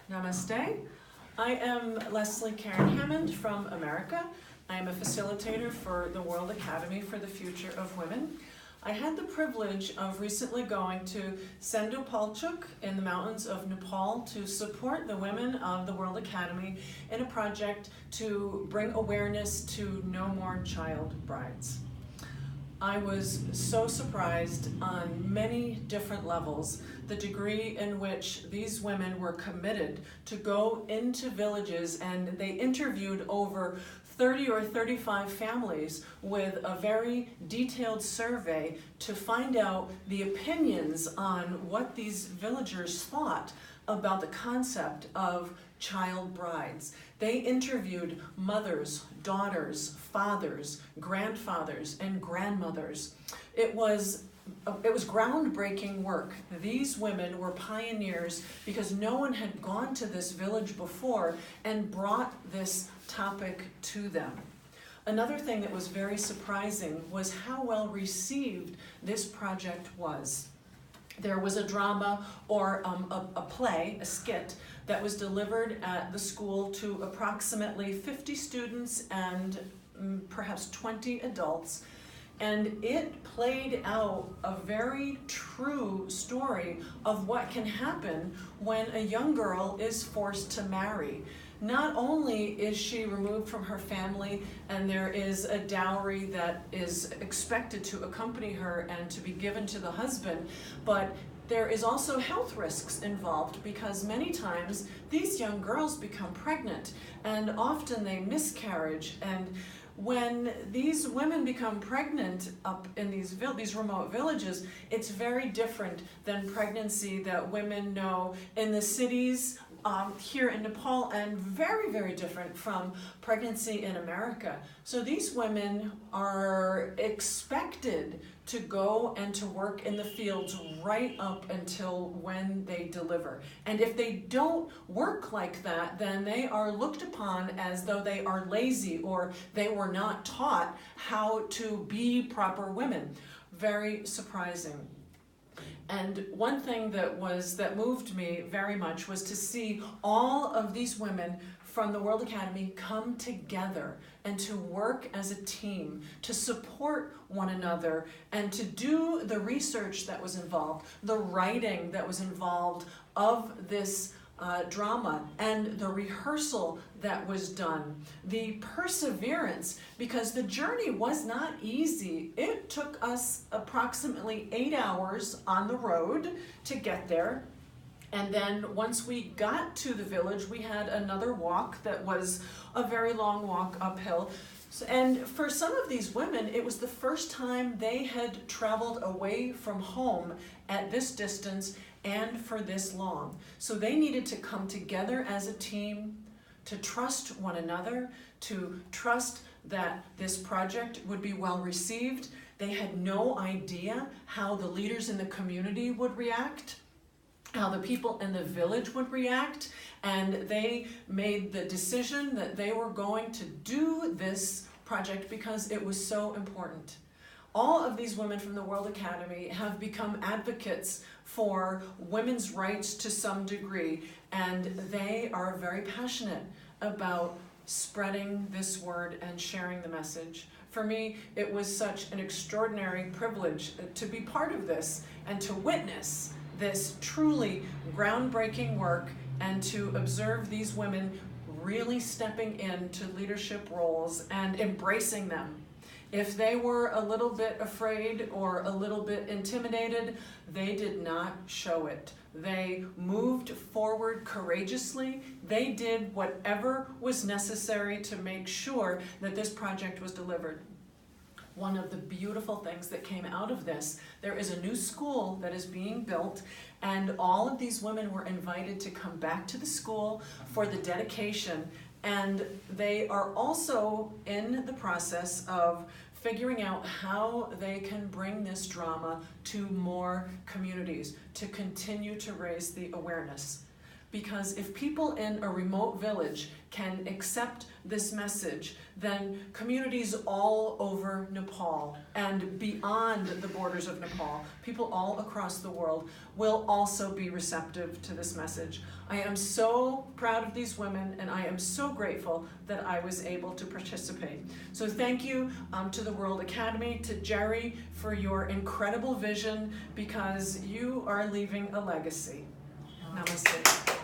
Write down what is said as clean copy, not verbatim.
Namaste. I am Leslie Karen Hammond from America. I am a facilitator for the World Academy for the Future of Women. I had the privilege of recently going to Sindhupalchok in the mountains of Nepal to support the women of the World Academy in a project to bring awareness to no more child brides. I was so surprised on many different levels, the degree in which these women were committed to go into villages, and they interviewed over 30 or 35 families with a very detailed survey to find out the opinions on what these villagers thought about the concept of child brides. They interviewed mothers, daughters, fathers, grandfathers, and grandmothers. It was groundbreaking work. These women were pioneers because no one had gone to this village before and brought this topic to them. Another thing that was very surprising was how well received this project was. There was a drama or a play, a skit, that was delivered at the school to approximately 50 students and perhaps 20 adults. And it played out a very true story of what can happen when a young girl is forced to marry. Not only is she removed from her family and there is a dowry that is expected to accompany her and to be given to the husband, but there is also health risks involved because many times these young girls become pregnant and often they miscarriage. And when these women become pregnant up in these remote villages, it's very different than pregnancy that women know in the cities here in Nepal, and very, very different from pregnancy in America. So these women are expected to go and to work in the fields right up until when they deliver. And if they don't work like that, then they are looked upon as though they are lazy or they were not taught how to be proper women. Very surprising. And one thing that moved me very much was to see all of these women from the World Academy come together and to work as a team, to support one another, and to do the research that was involved, the writing that was involved of this drama, and the rehearsal that was done, the perseverance, because the journey was not easy. It took us approximately 8 hours on the road to get there. And then once we got to the village, we had another walk that was a very long walk uphill. And for some of these women, it was the first time they had traveled away from home at this distance and for this long. So they needed to come together as a team, to trust one another, to trust that this project would be well received. They had no idea how the leaders in the community would react, how the people in the village would react, and they made the decision that they were going to do this project because it was so important. All of these women from the World Academy have become advocates for women's rights to some degree, and they are very passionate about spreading this word and sharing the message. For me, it was such an extraordinary privilege to be part of this and to witness this truly groundbreaking work and to observe these women really stepping into leadership roles and embracing them. If they were a little bit afraid or a little bit intimidated, they did not show it. They moved forward courageously. They did whatever was necessary to make sure that this project was delivered. One of the beautiful things that came out of this, there is a new school that is being built, and all of these women were invited to come back to the school for the dedication. And they are also in the process of figuring out how they can bring this drama to more communities to continue to raise the awareness. because if people in a remote village can accept this message, then communities all over Nepal and beyond the borders of Nepal, people all across the world, will also be receptive to this message. I am so proud of these women, and I am so grateful that I was able to participate. So thank you to the World Academy, to Jerry for your incredible vision, because you are leaving a legacy. Namaste.